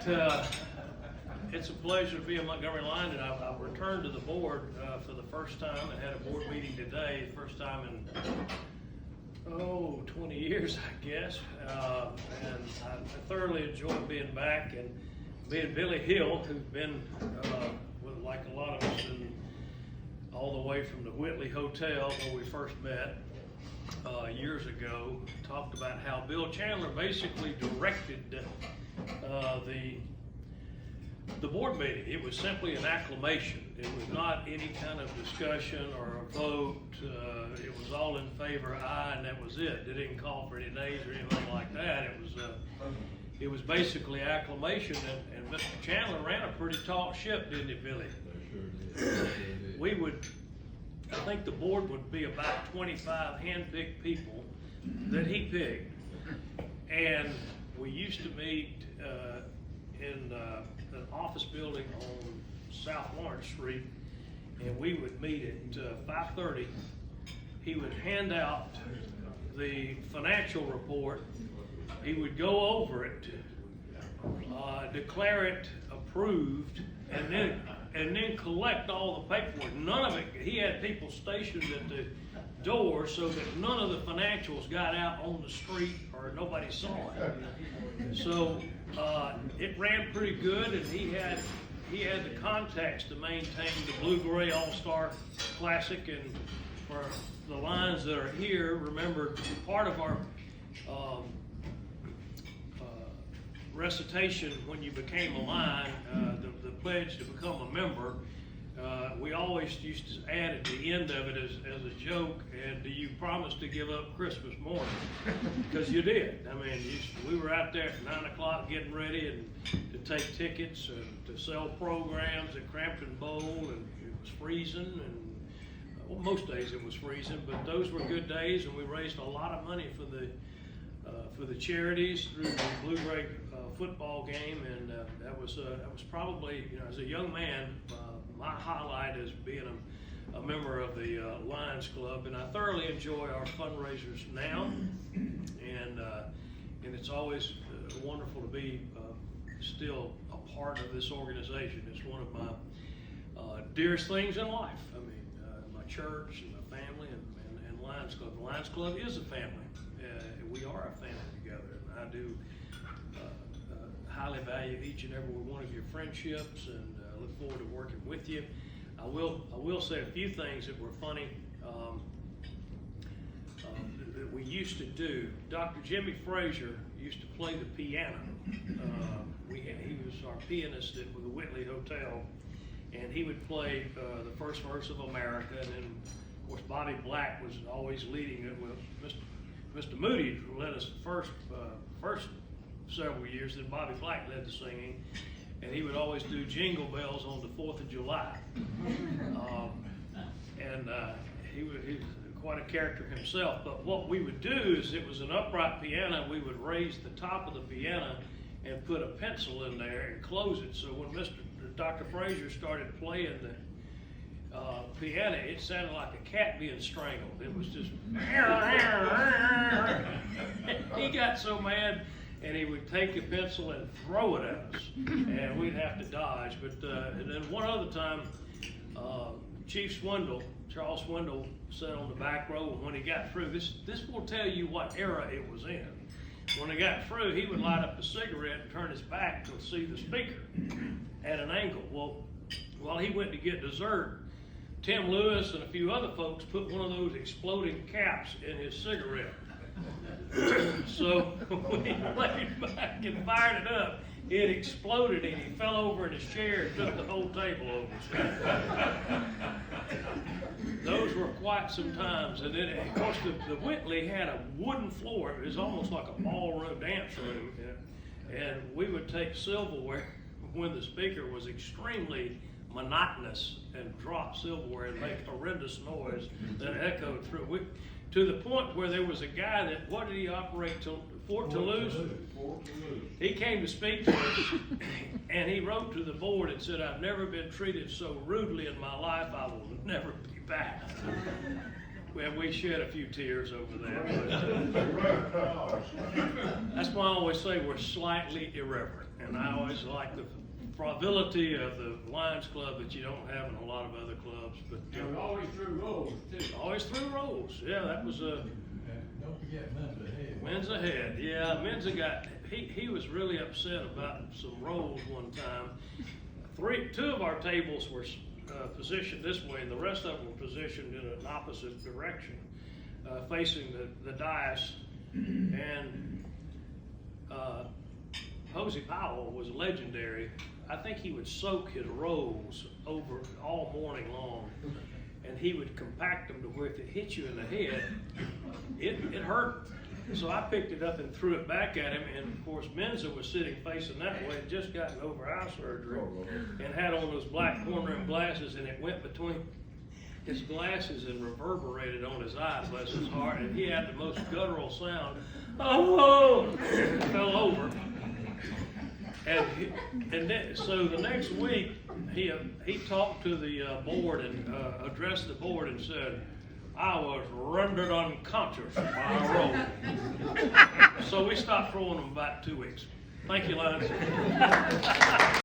right, it's a pleasure to be in Montgomery Line, and I've returned to the board for the first time. I had a board meeting today, first time in 20 years, I guess. And I thoroughly enjoyed being back and being Billy Hill, who's been with, like a lot of us, all the way from the Whitley Hotel where we first met years ago. Talked about how Bill Chandler basically directed the board meeting. It was simply an acclamation. It was not any kind of discussion or a vote. It was all in favor, aye, and that was it. They didn't call for any nays or anything like that. It was basically acclamation, and Mr. Chandler ran a pretty tall ship, didn't he, Billy? I think the board would be about 25 hand-picked people that he picked, and we used to meet in an office building on South Lawrence Street, and we would meet at 5:30. He would hand out the financial report. He would go over it, declare it approved, and then collect all the paperwork. None of it, he had people stationed at the door so that none of the financials got out on the street or nobody saw it. So it ran pretty good, and he had the contacts to maintain the Blue-Gray All-Star Classic. And for the lines that are here, remember part of our recitation when you became a line, the pledge to become a member, we always used to add at the end of it as a joke, and do you promise to give up Christmas morning? Because you did. I mean, we were out there at 9 o'clock getting ready and to take tickets and to sell programs at Crampton Bowl, and it was freezing, and well, most days it was freezing, but those were good days, and we raised a lot of money for the charities through the Blue-Gray football game, and that was probably, as a young man, my highlight is being a member of the Lions Club, and I thoroughly enjoy our fundraisers now, and it's always wonderful to be still a part of this organization. It's one of my dearest things in life. I mean, my church and my family and Lions Club. The Lions Club is a family. We are a family together, and I do highly value each and every one of your friendships, and look forward to working with you. I will say a few things that were funny that we used to do. Dr. Jimmy Frazier used to play the piano. He was our pianist at the Whitley Hotel, and he would play the first verse of America, and then of course Bobby Black was always leading it with Mr. Moody led us the first several years, then Bobby Black led the singing, and he would always do Jingle Bells on the 4th of July. He was quite a character himself, but what we would do is, it was an upright piano, we would raise the top of the piano and put a pencil in there and close it, so when Dr. Frazier started playing the piano, it sounded like a cat being strangled. It was just he got so mad, and he would take a pencil and throw it at us, and we'd have to dodge. But and then one other time, Chief Charles Swindle, sat on the back row, and when he got through, this will tell you what era it was in. When he got through, he would light up a cigarette and turn his back to see the speaker at an angle. Well, while he went to get dessert, Tim Lewis and a few other folks put one of those exploding caps in his cigarette. So when he laid back and fired it up, it exploded, and he fell over in his chair and took the whole table over. Those were quite some times. And then, of course, the Whitley had a wooden floor. It was almost like a ballroom, dance room. And we would take silverware when the speaker was extremely monotonous and drop silverware and make horrendous noise that echoed through. To the point where there was a guy that, what did he operate to? Fort Toulouse? He came to speak to us, and he wrote to the board and said, "I've never been treated so rudely in my life. I will never be back." Well, we shed a few tears over that. But, that's why I always say we're slightly irreverent, and I always like the frivolity of the Lions Club that you don't have in a lot of other clubs. But And we always threw rolls too. always threw rolls. Yeah, that was a. Don't forget Men's Ahead. Men's Ahead, yeah. Men's got he was really upset about some rolls one time. Two of our tables were positioned this way, and the rest of them were positioned in an opposite direction, facing the dais. And Posey Powell was legendary. I think he would soak his rolls over all morning long, and he would compact them to where if it hit you in the head, it hurt. So I picked it up and threw it back at him, and of course Menza was sitting facing that way, had just gotten over eye surgery, and had on those black corn-rimmed glasses, and it went between his glasses and reverberated on his eye, bless his heart, and he had the most guttural sound. Oh! Fell over. And then, so the next week, he talked to the board and addressed the board and said, "I was rendered unconscious by a roll." So we stopped throwing them about 2 weeks. Thank you, Lance.